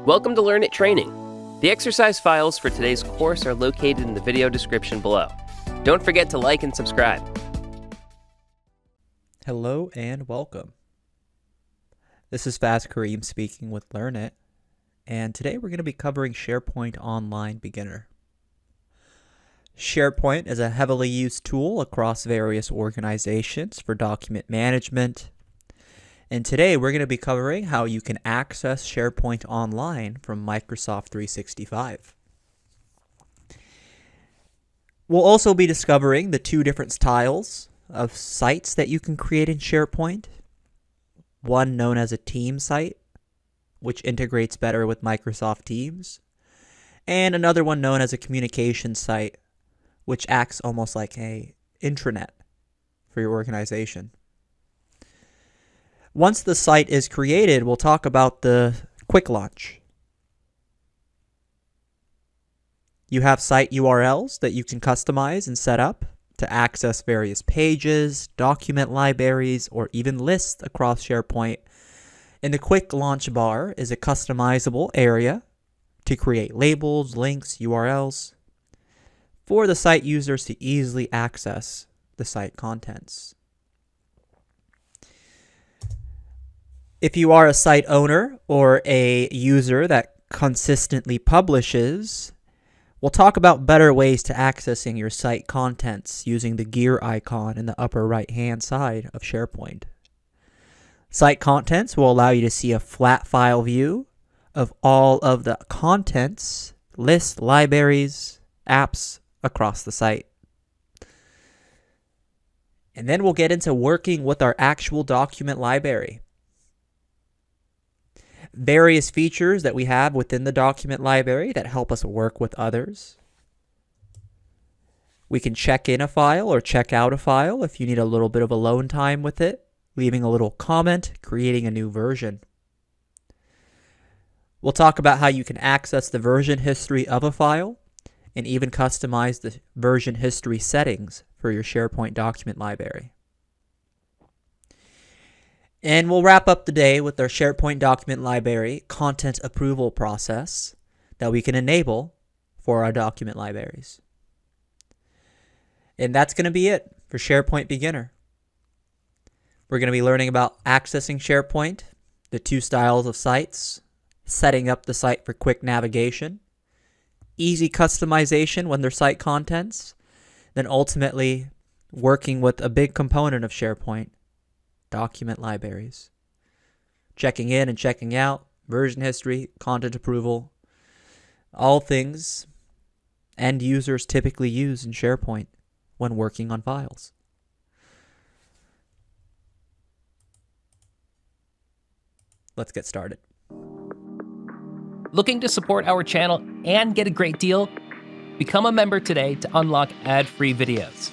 Welcome to Learnit Training. The exercise files for today's course are located in the video description below. Don't forget to like and subscribe. Hello and welcome. This is Faz Kareem speaking with Learnit, and today we're going to be covering SharePoint Online Beginner. SharePoint is a heavily used tool across various organizations for document management. And today we're going to be covering how you can access SharePoint Online from Microsoft 365. We'll also be discovering the two different styles of sites that you can create in SharePoint. One known as a team site, which integrates better with Microsoft Teams. And another one known as a communication site, which acts almost like an intranet for your organization. Once the site is created, we'll talk about the quick launch. You have site URLs that you can customize and set up to access various pages, document libraries, or even lists across SharePoint. And the quick launch bar is a customizable area to create labels, links, URLs for the site users to easily access the site contents. If you are a site owner or a user that consistently publishes, we'll talk about better ways to accessing your site contents using the gear icon in the upper right-hand side of SharePoint. Site contents will allow you to see a flat file view of all of the contents, lists, libraries, apps across the site. And then we'll get into working with our actual document library. Various features that we have within the document library that help us work with others. We can check in a file or check out a file if you need a little bit of alone time with it, leaving a little comment, creating a new version. We'll talk about how you can access the version history of a file and even customize the version history settings for your SharePoint document library. And we'll wrap up the day with our SharePoint document library content approval process that we can enable for our document libraries. And that's going to be it for SharePoint Beginner. We're going to be learning about accessing SharePoint, the two styles of sites, setting up the site for quick navigation, easy customization when there's site contents, then ultimately working with a big component of SharePoint, document libraries. Checking in and checking out, version history, content approval, all things end users typically use in SharePoint when working on files. Let's get started. Looking to support our channel and get a great deal? Become a member today to unlock ad-free videos.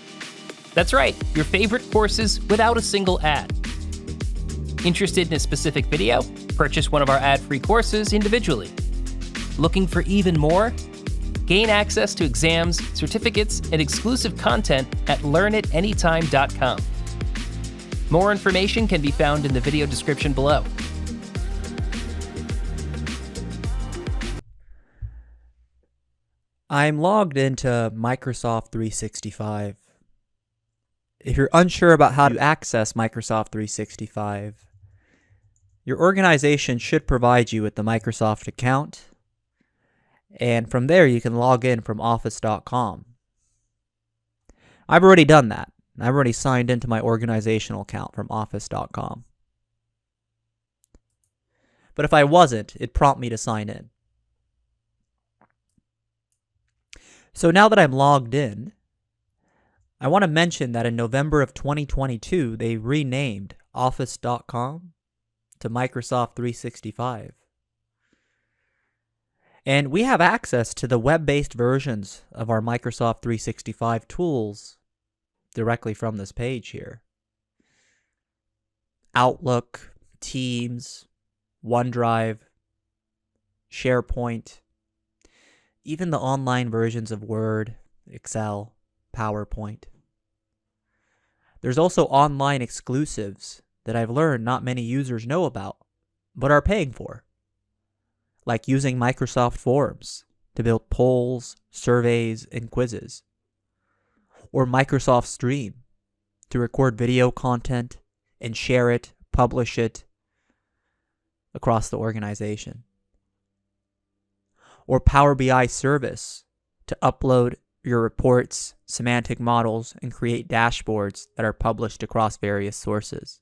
That's right, your favorite courses without a single ad. Interested in a specific video? Purchase one of our ad-free courses individually. Looking for even more? Gain access to exams, certificates, and exclusive content at LearnitAnytime.com. More information can be found in the video description below. I'm logged into Microsoft 365. If you're unsure about how to access Microsoft 365, your organization should provide you with the Microsoft account, and from there you can log in from office.com. I've already done that. I've already signed into my organizational account from office.com. But if I wasn't, it'd prompt me to sign in. So now that I'm logged in, I want to mention that in November of 2022, they renamed office.com to Microsoft 365. And we have access to the web-based versions of our Microsoft 365 tools directly from this page here. Outlook, Teams, OneDrive, SharePoint, even the online versions of Word, Excel, PowerPoint. There's also online exclusives that I've learned not many users know about, but are paying for. like using Microsoft Forms to build polls, surveys, and quizzes, or Microsoft Stream to record video content and share it, publish it across the organization, or Power BI Service to upload your reports, semantic models, and create dashboards that are published across various sources.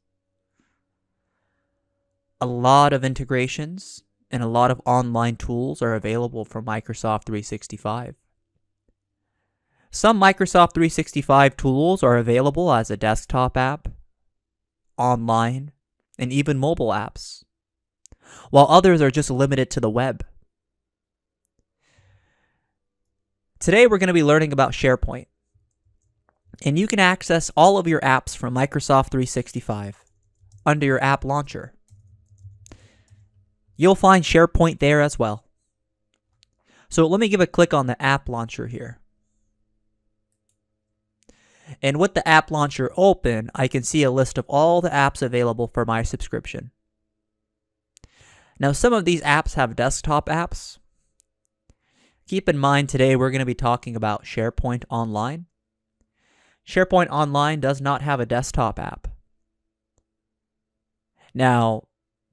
A lot of integrations and a lot of online tools are available from Microsoft 365. Some Microsoft 365 tools are available as a desktop app, online, and even mobile apps, while others are just limited to the web. Today we're going to be learning about SharePoint, and you can access all of your apps from Microsoft 365 under your app launcher. You'll find SharePoint there as well. So let me give a click on the app launcher here. And with the app launcher open, I can see a list of all the apps available for my subscription. Now, some of these apps have desktop apps. Keep in mind today we're going to be talking about SharePoint Online. SharePoint Online does not have a desktop app. Now,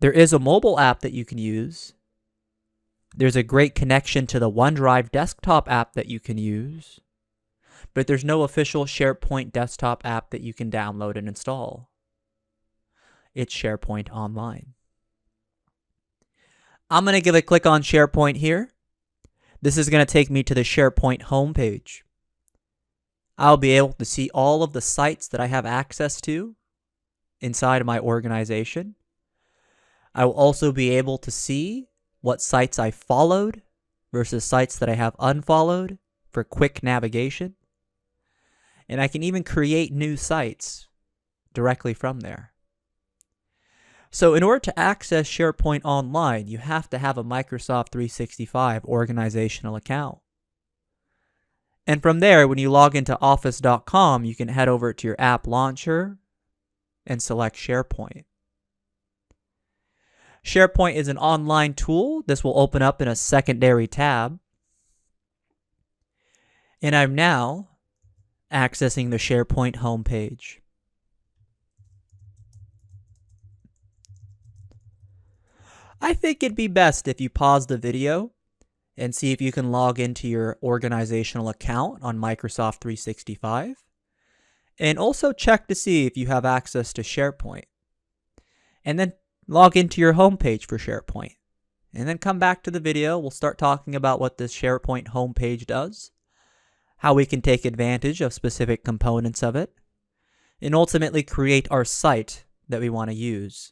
there is a mobile app that you can use. There's a great connection to the OneDrive desktop app that you can use. But there's no official SharePoint desktop app that you can download and install. It's SharePoint Online. I'm going to give a click on SharePoint here. This is going to take me to the SharePoint homepage. I'll be able to see all of the sites that I have access to inside of my organization. I will also be able to see what sites I followed versus sites that I have unfollowed for quick navigation. And I can even create new sites directly from there. So in order to access SharePoint Online, you have to have a Microsoft 365 organizational account. And from there, when you log into office.com, you can head over to your app launcher and select SharePoint. SharePoint is an online tool. This will open up in a secondary tab. And I'm now accessing the SharePoint homepage. I think it'd be best if you pause the video and see if you can log into your organizational account on Microsoft 365, and also check to see if you have access to SharePoint. And then log into your homepage for SharePoint. And then come back to the video. We'll start talking about what this SharePoint homepage does, how we can take advantage of specific components of it, and ultimately create our site that we want to use.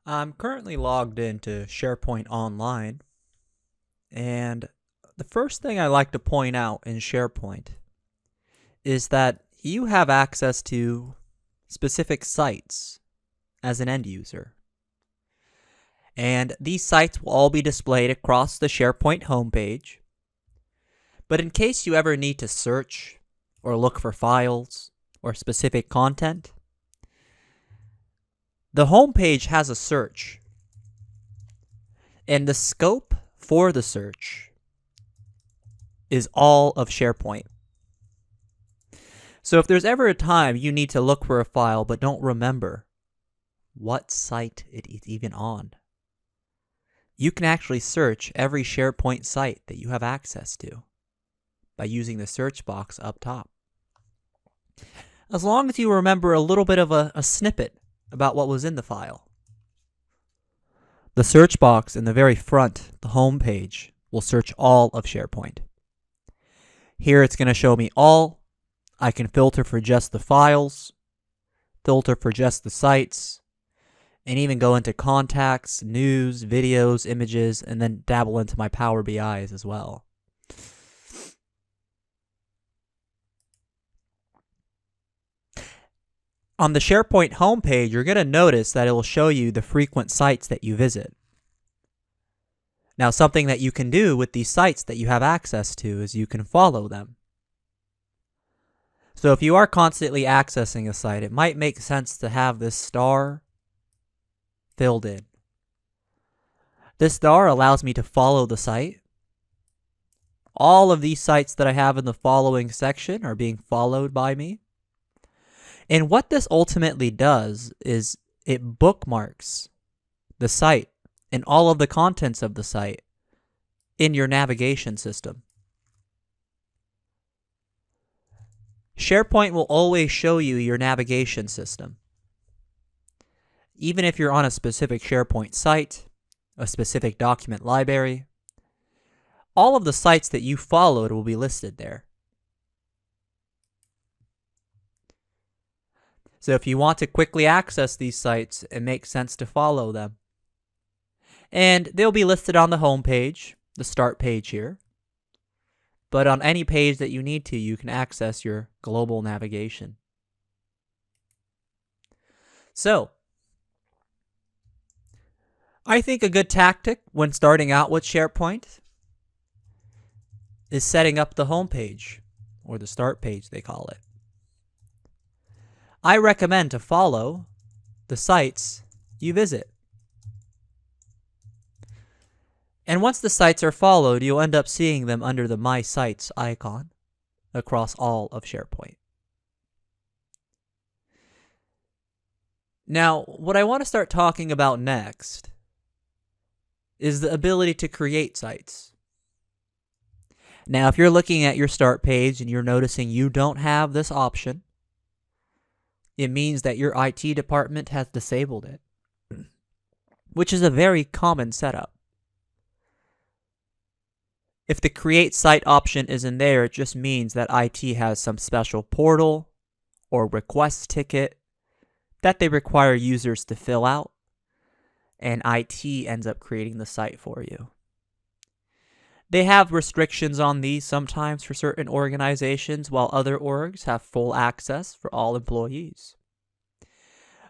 I'm currently logged into SharePoint Online, and the first thing I like to point out in SharePoint is that you have access to specific sites as an end user. And these sites will all be displayed across the SharePoint homepage. But in case you ever need to search or look for files or specific content, the homepage has a search. And the scope for the search is all of SharePoint. So if there's ever a time you need to look for a file but don't remember what site it is even on, you can actually search every SharePoint site that you have access to by using the search box up top. As long as you remember a little bit of a snippet about what was in the file. The search box in the very front, the home page, will search all of SharePoint. Here it's going to show me all. I can filter for just the files, filter for just the sites, and even go into contacts, news, videos, images, and then dabble into my Power BIs as well. On the SharePoint homepage, you're going to notice that it will show you the frequent sites that you visit. Now, something that you can do with these sites that you have access to is you can follow them. So if you are constantly accessing a site, it might make sense to have this star filled in. This star allows me to follow the site. All of these sites that I have in the following section are being followed by me. And what this ultimately does is it bookmarks the site and all of the contents of the site in your navigation system. SharePoint will always show you your navigation system. Even if you're on a specific SharePoint site, a specific document library, all of the sites that you followed will be listed there. So if you want to quickly access these sites, it makes sense to follow them. And they'll be listed on the home page, the start page here. But on any page that you need to, you can access your global navigation. So, I think a good tactic when starting out with SharePoint is setting up the home page, or the start page they call it. I recommend to follow the sites you visit. And once the sites are followed, you'll end up seeing them under the My Sites icon across all of SharePoint. Now, what I want to start talking about next is the ability to create sites. Now, if you're looking at your start page and you're noticing you don't have this option, it means that your IT department has disabled it, which is a very common setup. If the create site option isn't there, it just means that IT has some special portal or request ticket that they require users to fill out, and IT ends up creating the site for you. They have restrictions on these sometimes for certain organizations, while other orgs have full access for all employees.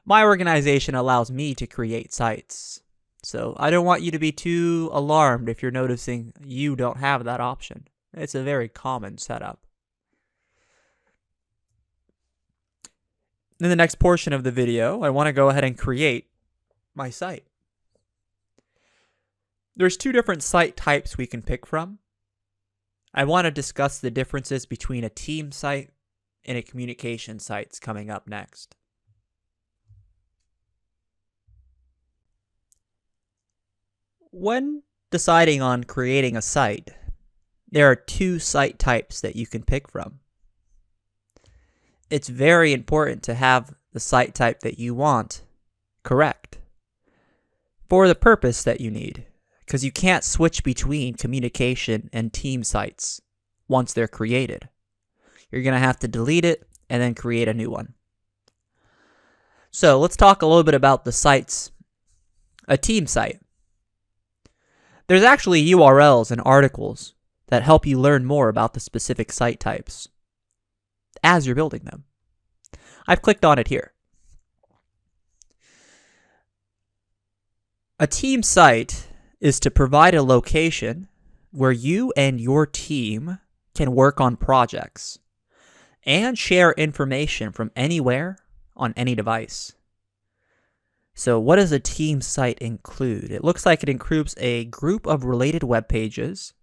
My organization allows me to create sites, so I don't want you to be too alarmed if you're noticing you don't have that option. It's a very common setup. In the next portion of the video, I want to go ahead and create my site. There's two different site types we can pick from. I want to discuss the differences between a team site and a communication site coming up next. When deciding on creating a site, there are two site types that you can pick from. It's very important to have the site type that you want correct for the purpose that you need, because you can't switch between communication and team sites once they're created. You're going to have to delete it and then create a new one. So let's talk a little bit about the sites. A team site. There's actually URLs and articles that help you learn more about the specific site types as you're building them. I've clicked on it here. A team site is to provide a location where you and your team can work on projects and share information from anywhere on any device. So what does a team site include? It looks like it includes a group of related web pages,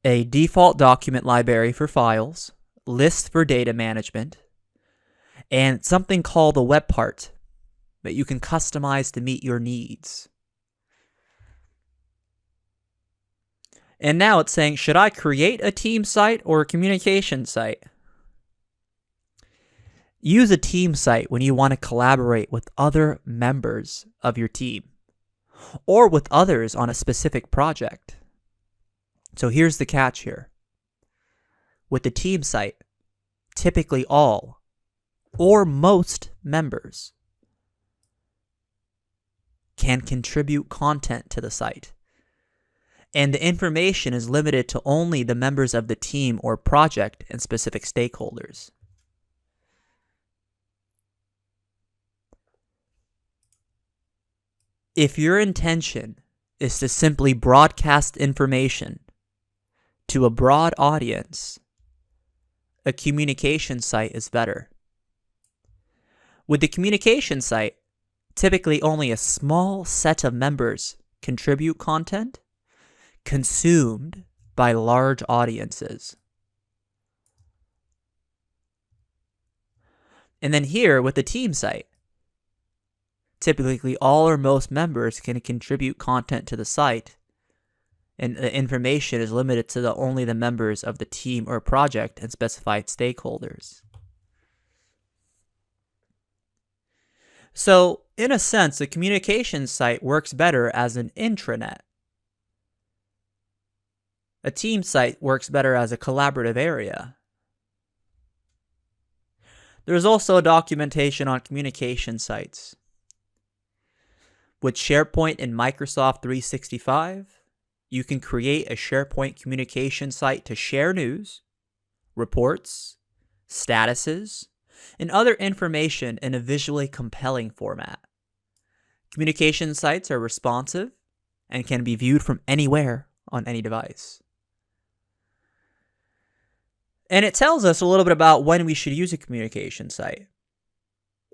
a default document library for files, lists for data management, and something called a web part that you can customize to meet your needs. And now it's saying, should I create a team site or a communication site? Use a team site when you want to collaborate with other members of your team or with others on a specific project. So here's the catch here. With the team site, typically all or most members can contribute content to the site, and the information is limited to only the members of the team or project and specific stakeholders. If your intention is to simply broadcast information to a broad audience, a communication site is better. With the communication site, typically only a small set of members contribute content consumed by large audiences. And then here with the team site, typically all or most members can contribute content to the site, and the information is limited to only the members of the team or project and specified stakeholders. So, in a sense, the communication site works better as an intranet. A team site works better as a collaborative area. There's also documentation on communication sites. With SharePoint and Microsoft 365, you can create a SharePoint communication site to share news, reports, statuses, and other information in a visually compelling format. Communication sites are responsive and can be viewed from anywhere on any device. And it tells us a little bit about when we should use a communication site.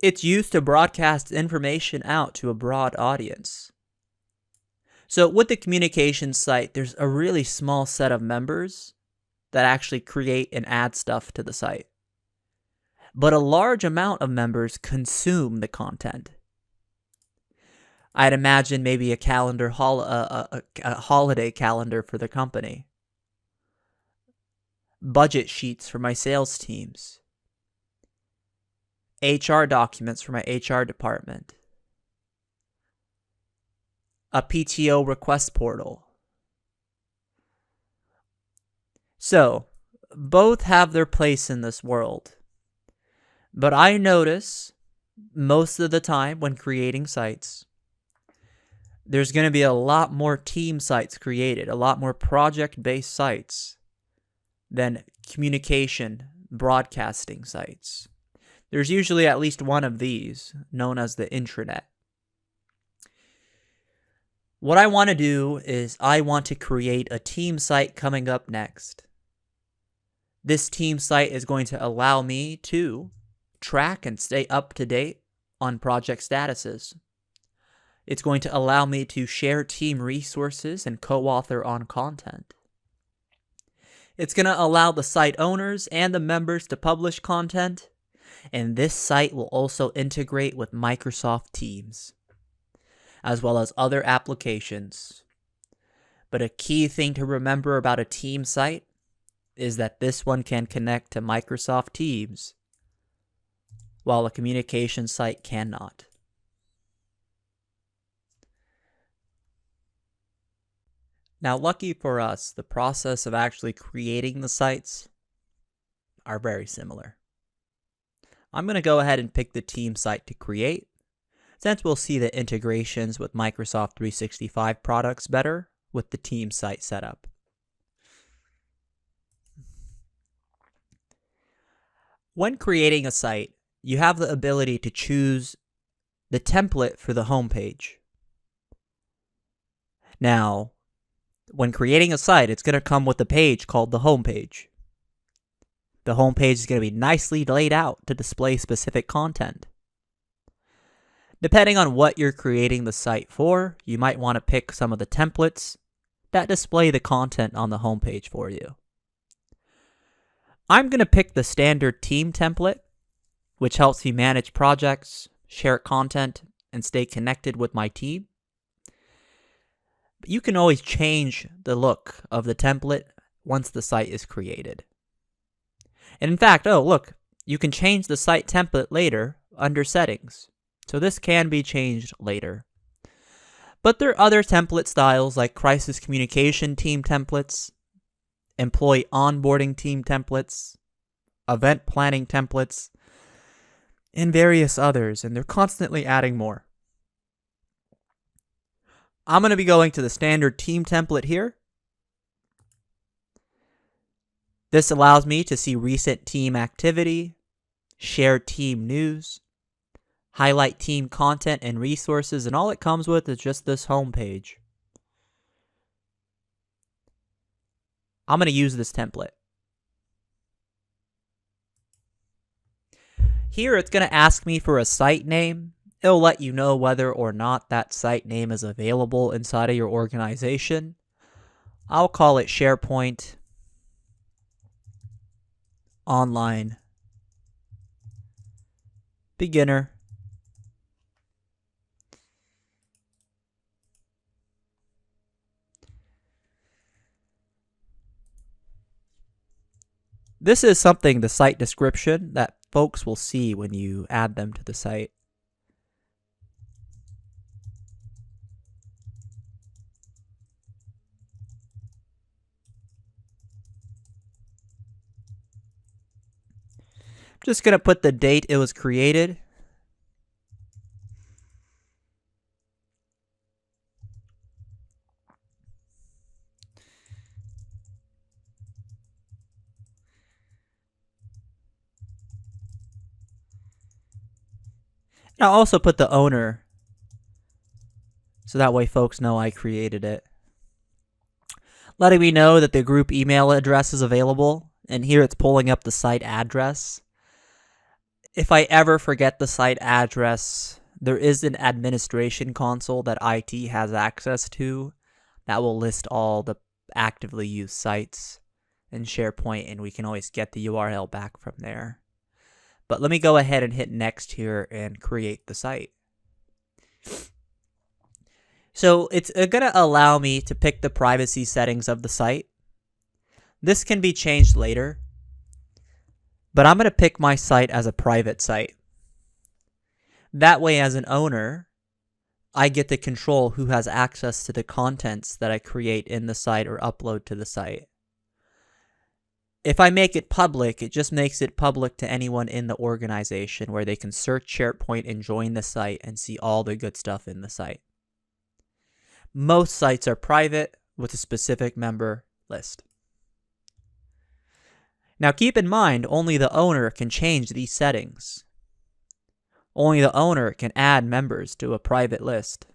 It's used to broadcast information out to a broad audience. So with the communication site, there's a really small set of members that actually create and add stuff to the site. But a large amount of members consume the content. I'd imagine maybe a holiday calendar for the company. Budget sheets for my sales teams. HR documents for my HR department. A PTO request portal. So, both have their place in this world. But I notice most of the time when creating sites, there's going to be a lot more team sites created, a lot more project-based sites than communication broadcasting sites. There's usually at least one of these, known as the intranet. What I want to do is I want to create a team site coming up next. This team site is going to allow me to track and stay up to date on project statuses. It's going to allow me to share team resources and co-author on content. It's going to allow the site owners and the members to publish content, and this site will also integrate with Microsoft Teams, as well as other applications. But a key thing to remember about a team site is that this one can connect to Microsoft Teams, while a communication site cannot. Now, lucky for us, the process of actually creating the sites are very similar. I'm going to go ahead and pick the team site to create, since we'll see the integrations with Microsoft 365 products better with the team site setup. When creating a site, you have the ability to choose the template for the homepage. Now, when creating a site, it's going to come with a page called the homepage. The homepage is going to be nicely laid out to display specific content. Depending on what you're creating the site for, you might want to pick some of the templates that display the content on the homepage for you. I'm going to pick the standard team template, which helps me manage projects, share content, and stay connected with my team. But you can always change the look of the template once the site is created. And in fact, you can change the site template later under settings. So this can be changed later. But there are other template styles like crisis communication team templates, employee onboarding team templates, event planning templates, and various others, and they're constantly adding more. I'm going to be going to the standard team template here. This allows me to see recent team activity, share team news, highlight team content and resources, and all it comes with is just this home page. I'm going to use this template. Here it's going to ask me for a site name. It'll let you know whether or not that site name is available inside of your organization. I'll call it SharePoint Online Beginner. This is something, the site description, that folks will see when you add them to the site. I'm just going to put the date it was created. And I'll also put the owner, so that way folks know I created it. Letting me know that the group email address is available, and here it's pulling up the site address. If I ever forget the site address, there is an administration console that IT has access to that will list all the actively used sites in SharePoint, and we can always get the URL back from there. But let me go ahead and hit next here and create the site. So it's going to allow me to pick the privacy settings of the site. This can be changed later, but I'm going to pick my site as a private site. That way, as an owner, I get to control who has access to the contents that I create in the site or upload to the site. If I make it public, it just makes it public to anyone in the organization where they can search SharePoint and join the site and see all the good stuff in the site. Most sites are private with a specific member list. Now keep in mind, only the owner can change these settings. Only the owner can add members to a private list.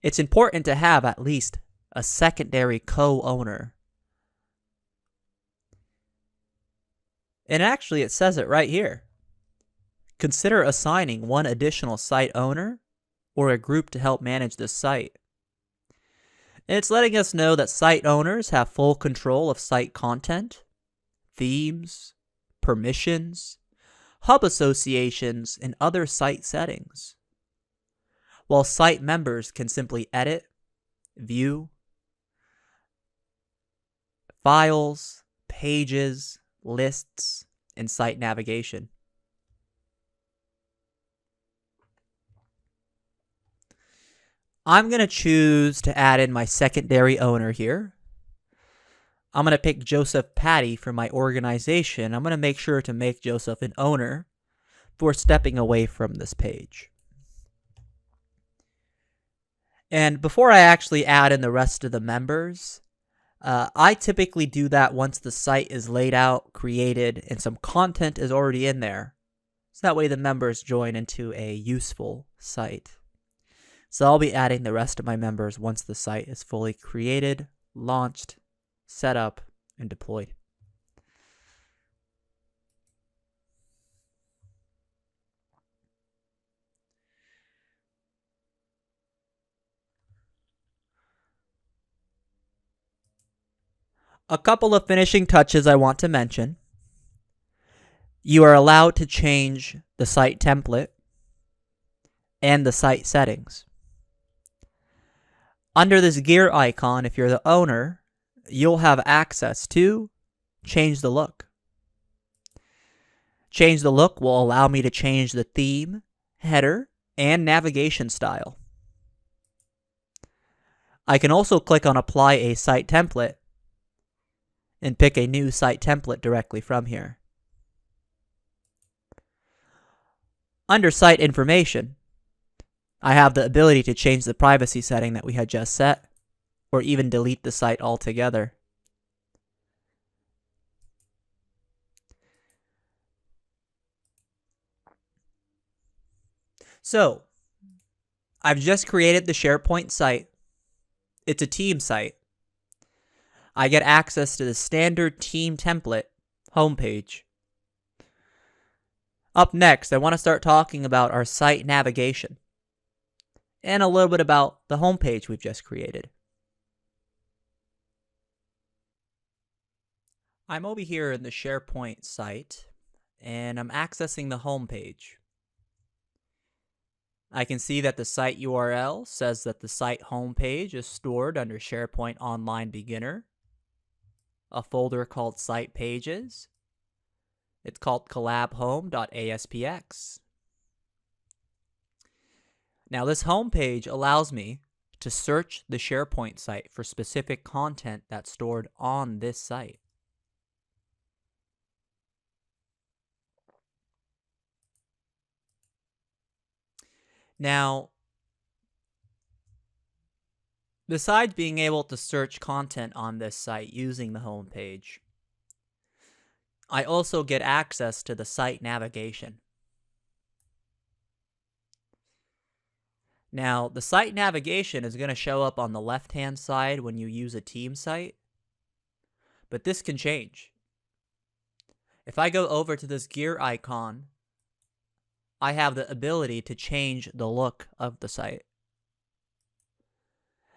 It's important to have at least a secondary co-owner. And actually, it says it right here. Consider assigning one additional site owner or a group to help manage this site. And it's letting us know that site owners have full control of site content, themes, permissions, hub associations, and other site settings, while site members can simply edit, view, files, pages, lists, and site navigation. I'm going to choose to add in my secondary owner here. I'm going to pick Joseph Patty for my organization. I'm going to make sure to make Joseph an owner before stepping away from this page. And before I actually add in the rest of the members, I typically do that once the site is laid out, created, and some content is already in there. So that way the members join into a useful site. So I'll be adding the rest of my members once the site is fully created, launched, set up, and deployed. A couple of finishing touches I want to mention. You are allowed to change the site template and the site settings. Under this gear icon, if you're the owner, you'll have access to change the look. Change the look will allow me to change the theme, header, and navigation style. I can also click on Apply a Site Template and pick a new site template directly from here. Under Site Information, I have the ability to change the privacy setting that we had just set, or even delete the site altogether. So, I've just created the SharePoint site. It's a team site. I get access to the standard team template homepage. Up next, I want to start talking about our site navigation and a little bit about the homepage we've just created. I'm over here in the SharePoint site, and I'm accessing the homepage. I can see that the site URL says that the site homepage is stored under SharePoint Online Beginner, a folder called Site Pages. It's called collabhome.aspx. Now this homepage allows me to search the SharePoint site for specific content that's stored on this site. Now, besides being able to search content on this site using the home page, I also get access to the site navigation. Now, the site navigation is going to show up on the left-hand side when you use a team site, but this can change. If I go over to this gear icon, I have the ability to change the look of the site.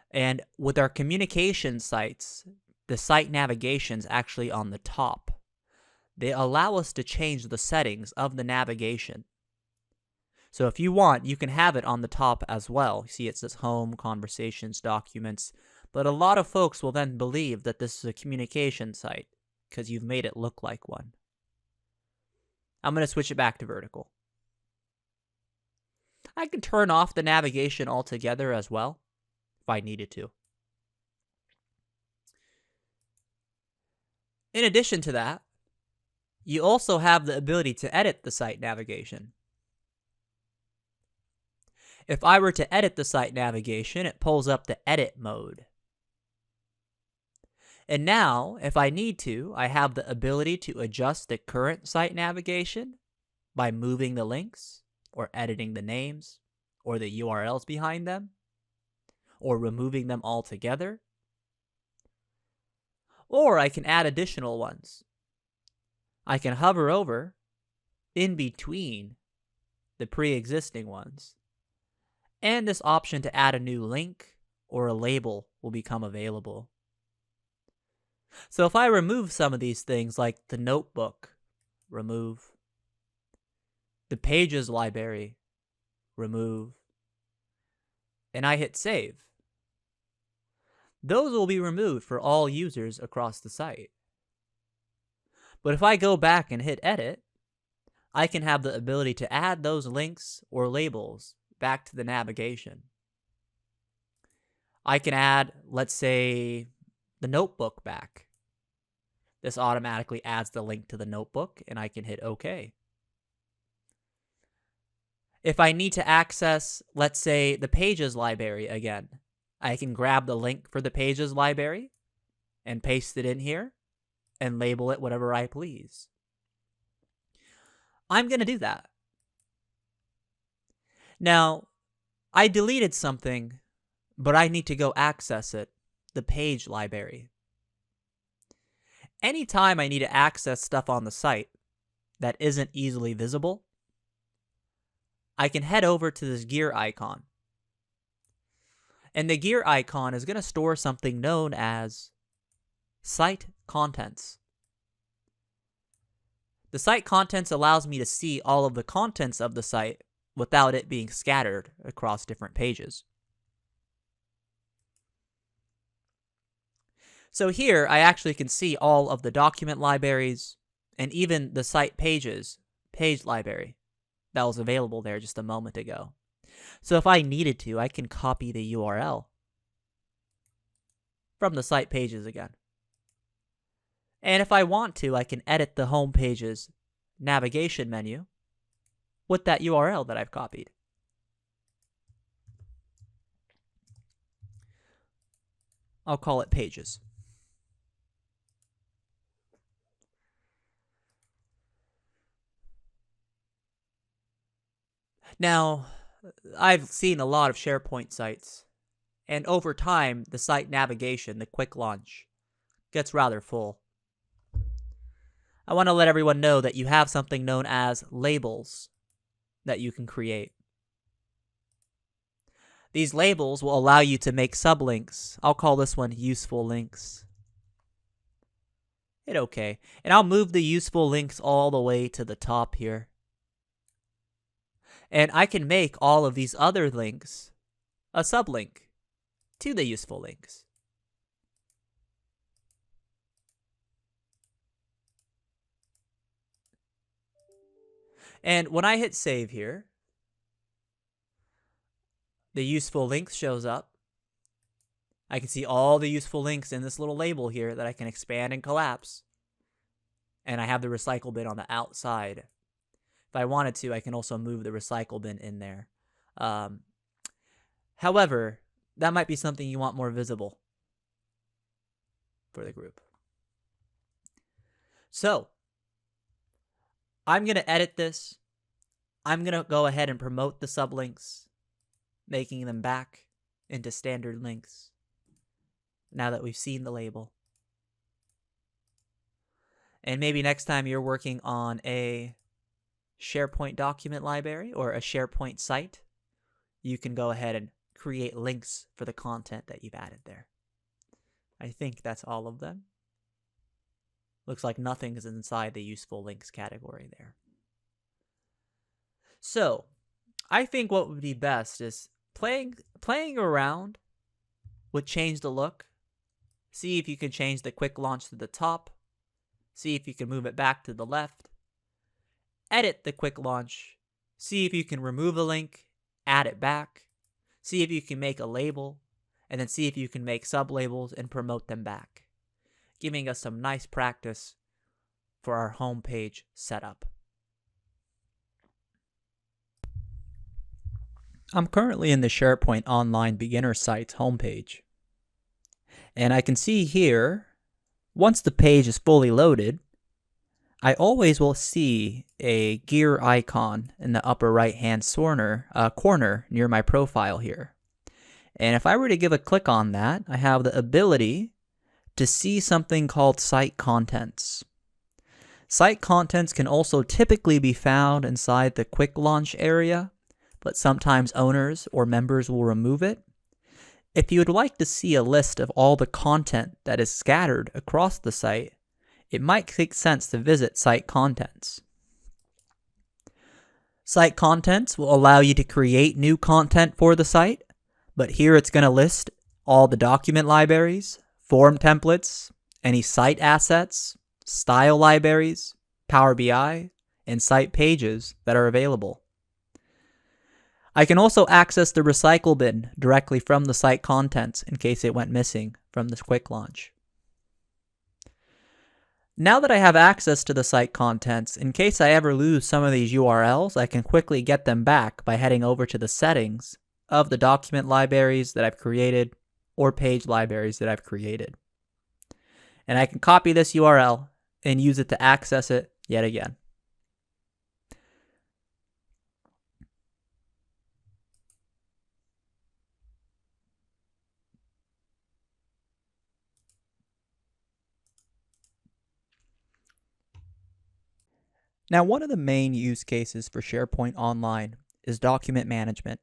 And with our communication sites, the site navigation is actually on the top. They allow us to change the settings of the navigation. So if you want, you can have it on the top as well. You see it says Home, Conversations, Documents. But a lot of folks will then believe that this is a communication site because you've made it look like one. I'm going to switch it back to vertical. I can turn off the navigation altogether as well, if I needed to. In addition to that, you also have the ability to edit the site navigation. If I were to edit the site navigation, it pulls up the edit mode. And now, if I need to, I have the ability to adjust the current site navigation by moving the links, or editing the names, or the URLs behind them, or removing them altogether. Or I can add additional ones. I can hover over in between the pre-existing ones, and this option to add a new link or a label will become available. So if I remove some of these things like the notebook, remove. The pages library, remove. And I hit save. Those will be removed for all users across the site. But if I go back and hit edit, I can have the ability to add those links or labels back to the navigation. I can add, let's say, the notebook back. This automatically adds the link to the notebook, and I can hit OK. If I need to access, let's say, the Pages library again, I can grab the link for the Pages library and paste it in here and label it whatever I please. I'm going to do that. Now, I deleted something, but I need to go access it, the Page library. Anytime I need to access stuff on the site that isn't easily visible, I can head over to this gear icon. And the gear icon is going to store something known as site contents. The site contents allows me to see all of the contents of the site without it being scattered across different pages. So here I actually can see all of the document libraries and even the site pages page library that was available there just a moment ago. So if I needed to, I can copy the URL from the site pages again. And if I want to, I can edit the home page's navigation menu with that URL that I've copied. I'll call it Pages. Now, I've seen a lot of SharePoint sites, and over time, the site navigation, the quick launch, gets rather full. I want to let everyone know that you have something known as labels that you can create. These labels will allow you to make sublinks. I'll call this one useful links. Hit OK. And I'll move the useful links all the way to the top here. And I can make all of these other links a sublink to the useful links. And when I hit save here, the useful links shows up. I can see all the useful links in this little label here that I can expand and collapse. And I have the recycle bin on the outside. If I wanted to, I can also move the recycle bin in there. However, that might be something you want more visible for the group. So, I'm going to edit this. I'm going to go ahead and promote the sublinks, making them back into standard links now that we've seen the label. And maybe next time you're working on a SharePoint document library or a SharePoint site, you can go ahead and create links for the content that you've added there. I think that's all of them. Looks like nothing is inside the useful links category there. So, I think what would be best is playing around with change the look. See if you can change the quick launch to the top. See if you can move it back to the left. Edit the quick launch. See if you can remove a link, add it back. See if you can make a label, and then see if you can make sublabels and promote them back, giving us some nice practice for our home page setup. I'm currently in the SharePoint Online beginner site's homepage. And I can see here, once the page is fully loaded, I always will see a gear icon in the upper right-hand corner near my profile here. And if I were to give a click on that, I have the ability to see something called site contents. Site contents can also typically be found inside the quick launch area, but sometimes owners or members will remove it. If you would like to see a list of all the content that is scattered across the site, it might make sense to visit Site Contents. Site Contents will allow you to create new content for the site, but here it's going to list all the document libraries, form templates, any site assets, style libraries, Power BI, and site pages that are available. I can also access the recycle bin directly from the site contents in case it went missing from this quick launch. Now that I have access to the site contents, in case I ever lose some of these URLs, I can quickly get them back by heading over to the settings of the document libraries that I've created or page libraries that I've created. And I can copy this URL and use it to access it yet again. Now, one of the main use cases for SharePoint Online is document management.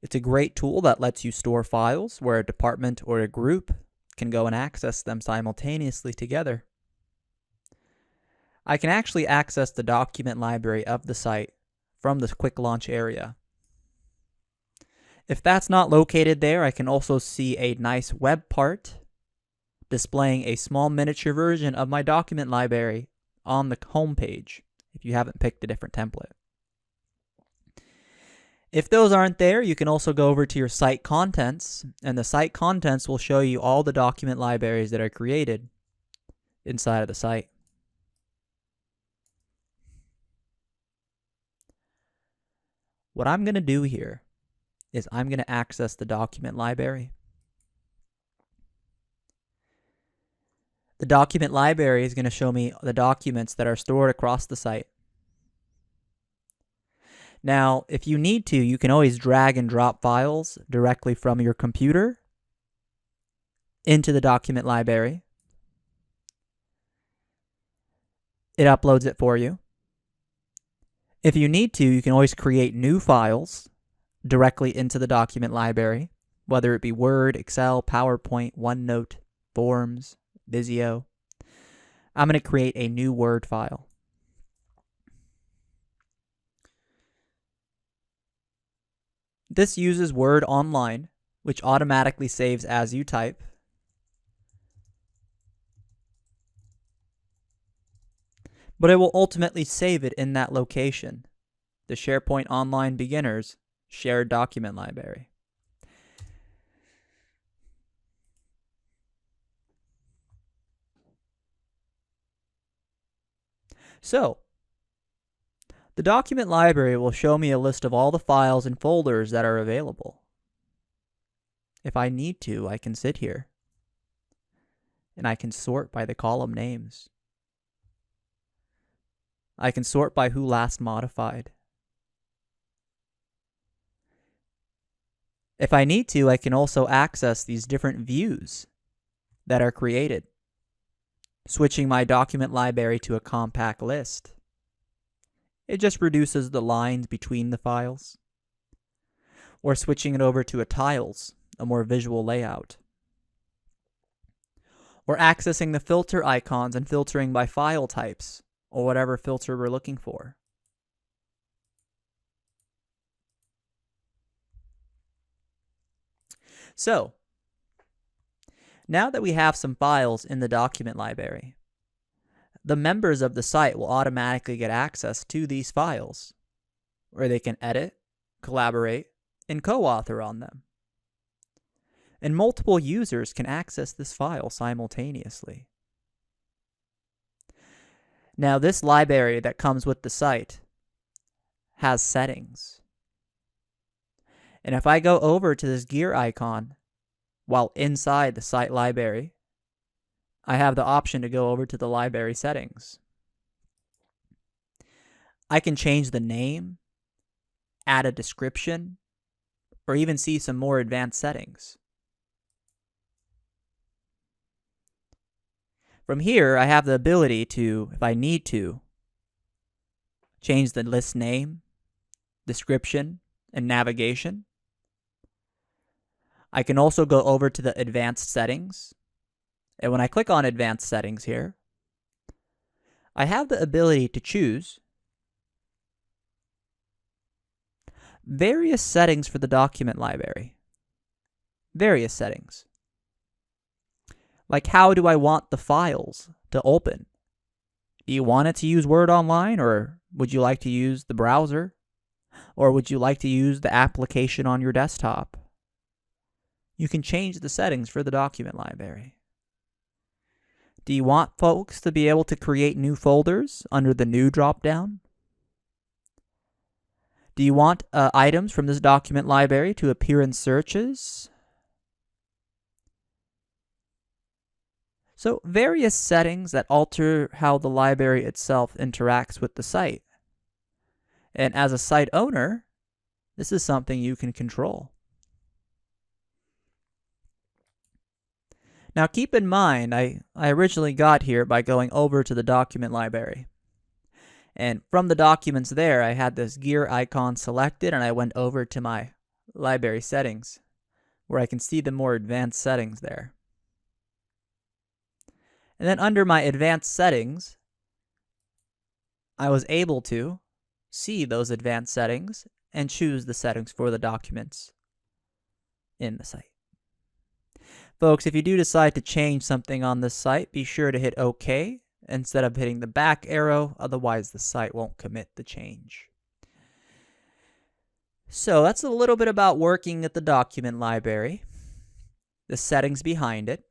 It's a great tool that lets you store files where a department or a group can go and access them simultaneously together. I can actually access the document library of the site from this quick launch area. If that's not located there, I can also see a nice web part displaying a small miniature version of my document library on the home page if you haven't picked a different template. If those aren't there, you can also go over to your site contents, and the site contents will show you all the document libraries that are created inside of the site. What I'm going to do here is I'm going to access the document library. The document library is going to show me the documents that are stored across the site. Now, if you need to, you can always drag and drop files directly from your computer into the document library. it uploads it for you. If you need to, you can always create new files directly into the document library, whether it be Word, Excel, PowerPoint, OneNote, Forms, Visio. I'm going to create a new Word file. This uses Word Online, which automatically saves as you type. But it will ultimately save it in that location, the SharePoint Online Beginners Shared Document Library. So, the document library will show me a list of all the files and folders that are available. If I need to, I can sit here and I can sort by the column names. I can sort by who last modified. If I need to, I can also access these different views that are created, switching my document library to a compact list. It just reduces the lines between the files, or switching it over to a tiles, a more visual layout, or accessing the filter icons and filtering by file types, or whatever filter we're looking for. So, now that we have some files in the document library, the members of the site will automatically get access to these files, where they can edit, collaborate, and co-author on them. And multiple users can access this file simultaneously. Now, this library that comes with the site has settings. And if I go over to this gear icon while inside the site library, I have the option to go over to the library settings. I can change the name, add a description, or even see some more advanced settings. From here, I have the ability to, if I need to, change the list name, description, and navigation. I can also go over to the advanced settings. And when I click on advanced settings here, I have the ability to choose various settings for the document library. Various settings. Like, how do I want the files to open? Do you want it to use Word Online, or would you like to use the browser? Or would you like to use the application on your desktop? You can change the settings for the document library. Do you want folks to be able to create new folders under the New drop-down? Do you want items from this document library to appear in searches? So, various settings that alter how the library itself interacts with the site. And as a site owner, this is something you can control. Now keep in mind, I originally got here by going over to the document library. And from the documents there, I had this gear icon selected, and I went over to my library settings, where I can see the more advanced settings there. And then under my advanced settings, I was able to see those advanced settings and choose the settings for the documents in the site. Folks, if you do decide to change something on this site, be sure to hit OK instead of hitting the back arrow, otherwise the site won't commit the change. So that's a little bit about working at the document library, the settings behind it.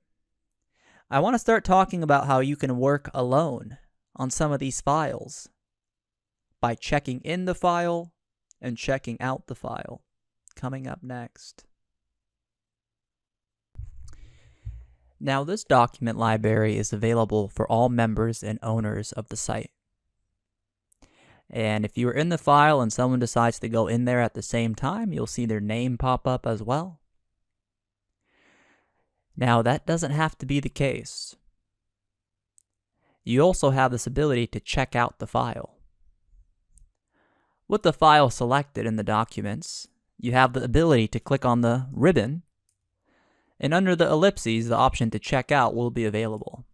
I want to start talking about how you can work alone on some of these files by checking in the file and checking out the file. Coming up next. Now, this document library is available for all members and owners of the site. And if you are in the file and someone decides to go in there at the same time, you'll see their name pop up as well. Now, that doesn't have to be the case. you also have this ability to check out the file. With the file selected in the documents, you have the ability to click on the ribbon, and under the ellipses, the option to check out will be available.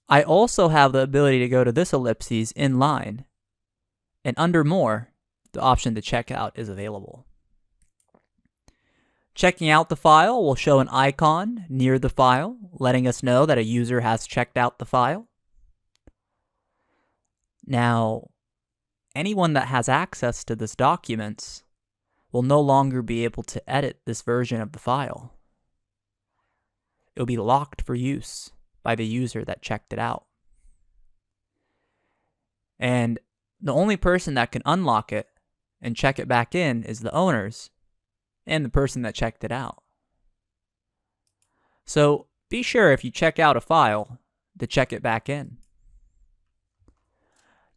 I also have the ability to go to this ellipses in line, and under More, the option to check out is available. Checking out the file will show an icon near the file, letting us know that a user has checked out the file. Now, anyone that has access to this documents will no longer be able to edit this version of the file. It will be locked for use by the user that checked it out. And the only person that can unlock it and check it back in is the owners and the person that checked it out. So be sure if you check out a file to check it back in.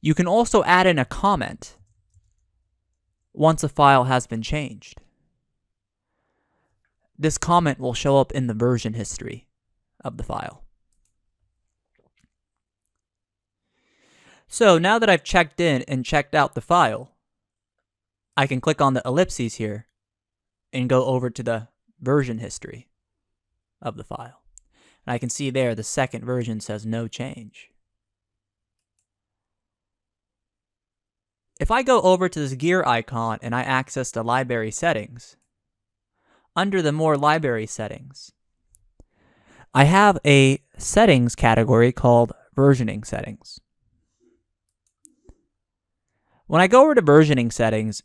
You can also add in a comment once a file has been changed. This comment will show up in the version history of the file. So now that I've checked in and checked out the file, I can click on the ellipses here and go over to the version history of the file. And I can see there the second version says no change. If I go over to this gear icon and I access the library settings, under the More Library Settings, I have a settings category called Versioning Settings. When I go over to Versioning Settings,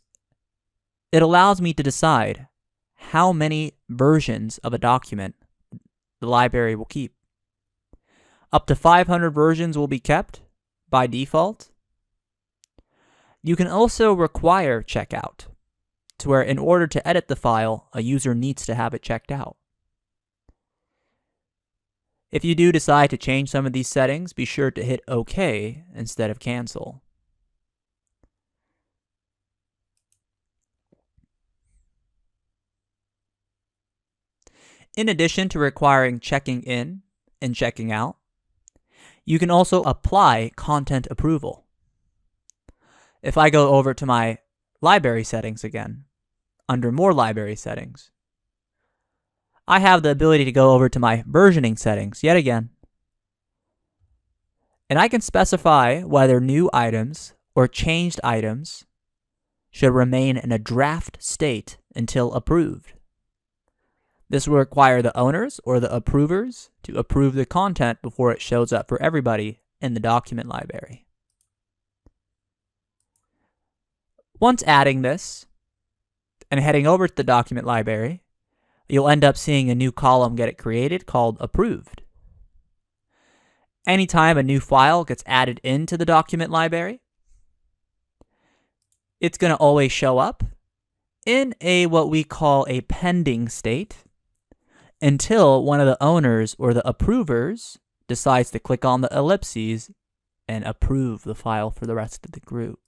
it allows me to decide how many versions of a document the library will keep. Up to 500 versions will be kept by default. You can also require checkout, to where in order to edit the file, a user needs to have it checked out. If you do decide to change some of these settings, be sure to hit OK instead of cancel. In addition to requiring checking in and checking out, you can also apply content approval. If I go over to my library settings again, under More Library Settings, I have the ability to go over to my versioning settings yet again. And I can specify whether new items or changed items should remain in a draft state until approved. This will require the owners or the approvers to approve the content before it shows up for everybody in the document library. Once adding this and heading over to the document library, you'll end up seeing a new column get created called Approved. Anytime a new file gets added into the document library, it's going to always show up in a what we call a pending state until one of the owners or the approvers decides to click on the ellipses and approve the file for the rest of the group.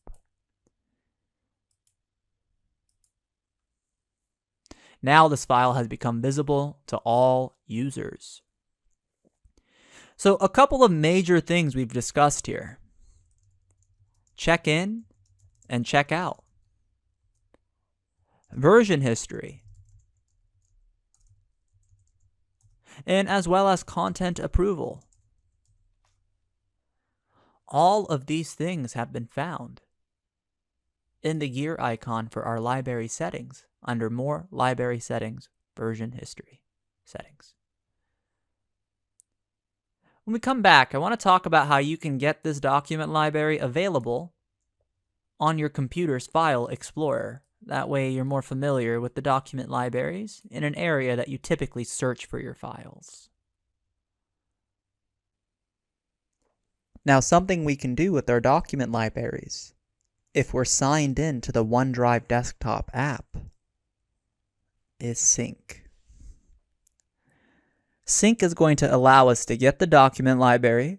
Now this file has become visible to all users. So a couple of major things we've discussed here. Check in and check out. Version history. And as well as content approval. All of these things have been found in the gear icon for our library settings under More Library Settings, Version History Settings. When we come back, I want to talk about how you can get this document library available on your computer's File Explorer. That way you're more familiar with the document libraries in an area that you typically search for your files. Now, something we can do with our document libraries, if we're signed in to the OneDrive desktop app, is sync. Sync is going to allow us to get the document library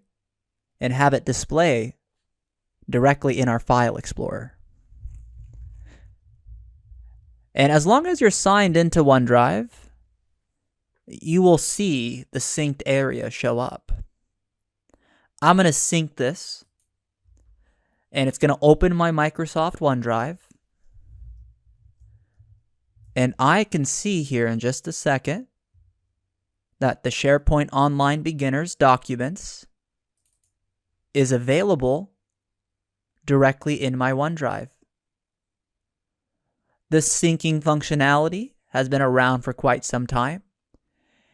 and have it display directly in our File Explorer. And as long as you're signed into OneDrive, you will see the synced area show up. I'm going to sync this, and it's going to open my Microsoft OneDrive. And I can see here in just a second that the SharePoint Online Beginners documents is available directly in my OneDrive. This syncing functionality has been around for quite some time.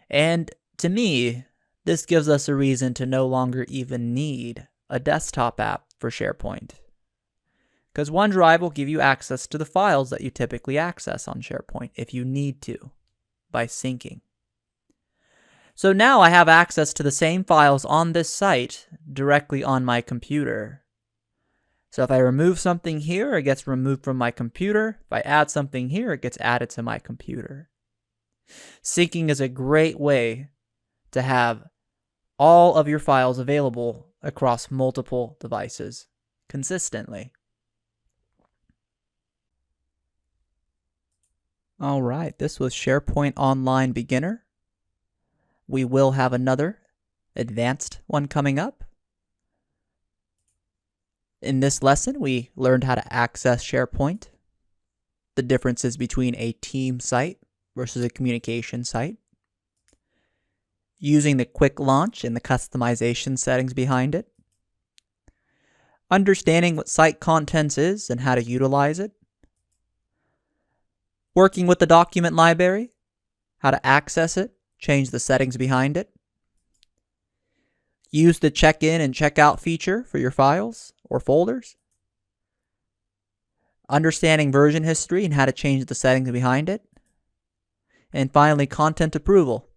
And to me, this gives us a reason to no longer even need a desktop app for SharePoint, because OneDrive will give you access to the files that you typically access on SharePoint if you need to by syncing. So now I have access to the same files on this site directly on my computer. So if I remove something here, it gets removed from my computer. If I add something here, it gets added to my computer. Syncing is a great way to have all of your files available across multiple devices consistently. All right, this was SharePoint Online Beginner. We will have another advanced one coming up. In this lesson, we learned how to access SharePoint, the differences between a team site versus a communication site, using the quick launch and the customization settings behind it, understanding what site contents is and how to utilize it, working with the document library, how to access it, change the settings behind it, use the check-in and check-out feature for your files or folders, understanding version history and how to change the settings behind it, and finally, content approval.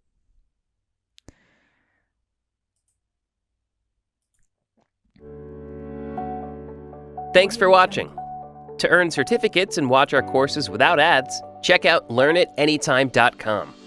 Thanks for watching. To earn certificates and watch our courses without ads, check out LearnitAnytime.com.